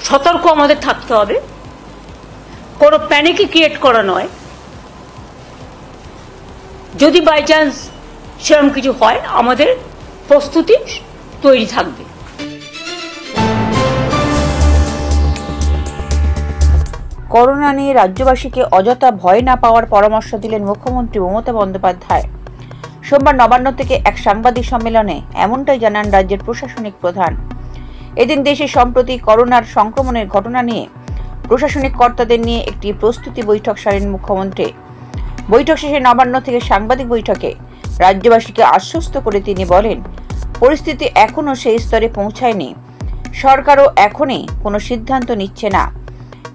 সতর্ক আমাদের থাকতে হবে, কোনো প্যানিকই ক্রিয়েট করা নয়। যদি বাই চান্স সেরকম কিছু হয় আমাদের প্রস্তুতি তৈরি থাকবে। করোনা নিয়ে রাজ্যবাসীকে অযথা ভয় না পাওয়ার পরামর্শ দিলেন মুখ্যমন্ত্রী মমতা বন্দ্যোপাধ্যায়। সোমবার নবান্ন থেকে এক সাংবাদিক সম্মেলনে এমনটাই জানান রাজ্যের প্রশাসনিক প্রধান। এদিন দেশে সম্প্রতি করোনার সংক্রমণের ঘটনা নিয়ে প্রশাসনিক কর্তাদের নিয়ে একটি প্রস্তুতি বৈঠক সারেন মুখ্যমন্ত্রী। বৈঠক শেষে নবান্ন থেকে সাংবাদিক বৈঠকে রাজ্যবাসীকে আশ্বস্ত করে তিনি বলেন, পরিস্থিতি এখনও সেই স্তরে পৌঁছায়নি, সরকারও এখনই কোনো সিদ্ধান্ত নিচ্ছে না।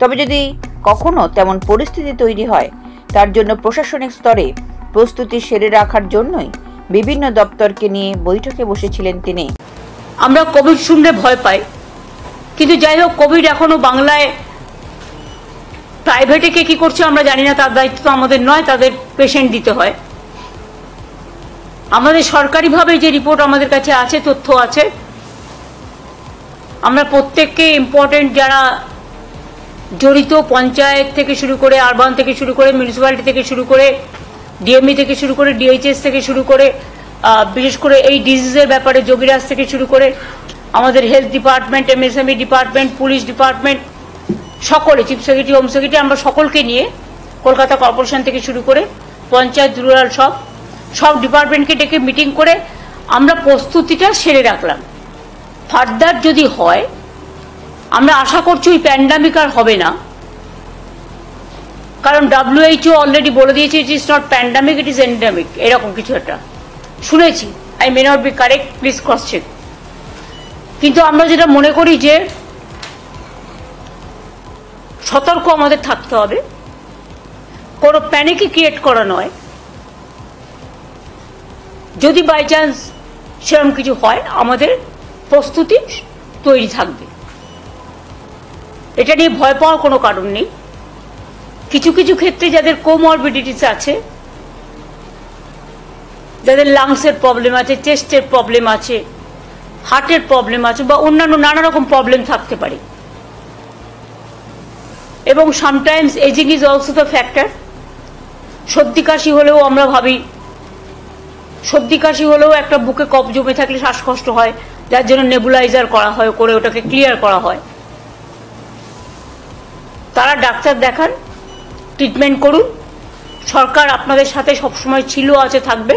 তবে যদি কখনো তেমন পরিস্থিতি তৈরি হয়, তার জন্য প্রশাসনিক স্তরে প্রস্তুতি সেরে রাখার জন্যই বিভিন্ন দপ্তরকে নিয়ে বৈঠকে বসেছিলেন তিনি। আমরা কোভিড শুনলে ভয় পাই, কিন্তু যাই হোক, কোভিড এখনো বাংলায় প্রাইভেটে কে কি করছে আমরা জানি না, তার দায়িত্ব আমাদের নয়, তাদের পেশেন্ট দিতে হয়। আমাদের সরকারিভাবে যে রিপোর্ট আমাদের কাছে আছে, তথ্য আছে, আমরা প্রত্যেককে ইম্পর্টেন্ট যারা জড়িত, পঞ্চায়েত থেকে শুরু করে, আরবান থেকে শুরু করে, মিউনিসিপ্যালিটি থেকে শুরু করে, ডিএমই থেকে শুরু করে, ডিএইচএস থেকে শুরু করে, বিশেষ করে এই ডিজিজের ব্যাপারে যোগীরাজ থেকে শুরু করে আমাদের health department, MSME department, police department, সকলে, চিফ সেক্রেটারি, হোম সেক্রেটারি, আমরা সকলকে নিয়ে কলকাতা কর্পোরেশন থেকে শুরু করে পঞ্চায়েত, রুরাল সব ডিপার্টমেন্টকে ডেকে মিটিং করে আমরা প্রস্তুতিটা সেরে রাখলাম। ফার্দার যদি হয়, আমরা আশা করছি ওই প্যান্ডামিক আর হবে না, কারণ WHO অলরেডি বলে দিয়েছে it is not pandemic, it is endemic, এরকম কিছু একটা শুনেছি। I may not be correct, please cross check. কিন্তু আমরা যেটা মনে করি যে সতর্ক আমাদের থাকতে হবে, কোনো প্যানিকই ক্রিয়েট করা নয়। যদি বাই চান্স সেরকম কিছু হয় আমাদের প্রস্তুতি তৈরি থাকবে, এটা নিয়ে ভয় পাওয়ার কোনো কারণ নেই। কিছু কিছু ক্ষেত্রে যাদের কোমরবিডিটিস আছে, যাদের লাংসের প্রবলেম আছে, চেস্টের প্রবলেম আছে, হার্টের প্রবলেম আছে, বা অন্যান্য নানা রকম প্রবলেম থাকতে পারে, এবং sometimes ageing is also the factor. সর্দি কাশি হলেও আমরা ভাবি, সর্দি কাশি হলেও একটা বুকে কফ জমে থাকলে শ্বাসকষ্ট হয়, যার জন্য নেবুলাইজার করা হয়, করে ওটাকে ক্লিয়ার করা হয়। তারা ডাক্তার দেখান, ট্রিটমেন্ট করুন। সরকার আপনাদের সাথে সবসময় ছিল, আছে, থাকবে।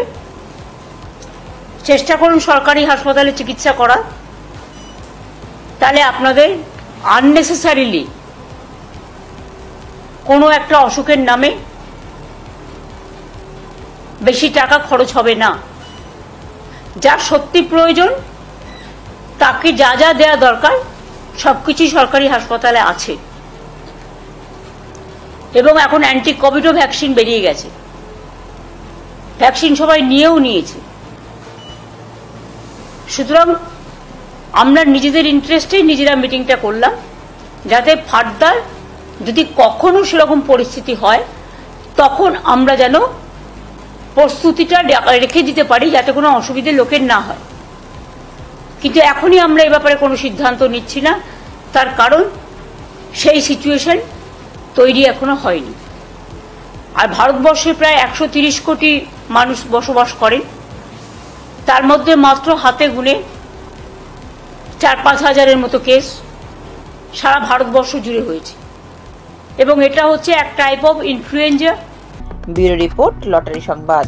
চেষ্টা করুন সরকারি হাসপাতালে চিকিৎসা করা, তাহলে আপনাদের আননেসেসারিলি কোনো একটা অসুখের নামে বেশি টাকা খরচ হবে না। যার সত্যি প্রয়োজন তাকে যা যা দেওয়া দরকার সবকিছুই সরকারি হাসপাতালে আছে, এবং এখন অ্যান্টি কোভিডও ভ্যাকসিন বেরিয়ে গেছে, ভ্যাকসিন সবাই নিয়েছে। সুতরাং আমরা নিজেদের ইন্টারেস্টেই নিজেরা মিটিংটা করলাম, যাতে ফার্দার যদি কখনো সেরকম পরিস্থিতি হয় তখন আমরা যেন প্রস্তুতিটা রেখে দিতে পারি, যাতে কোনো অসুবিধে লোকের না হয়। কিন্তু এখনই আমরা এ ব্যাপারে কোনো সিদ্ধান্ত নিচ্ছি না, তার কারণ সেই সিচুয়েশন তৈরি এখনো হয়নি। আর ভারতবর্ষে প্রায় 130 কোটি মানুষ বসবাস করেন, তার মধ্যে মাত্র হাতে গুনে 4-5 হাজারের মতো কেস সারা ভারতবর্ষ জুড়ে হয়েছে, এবং এটা হচ্ছে এক type of influenza. Bureau report, lottery সংবাদ।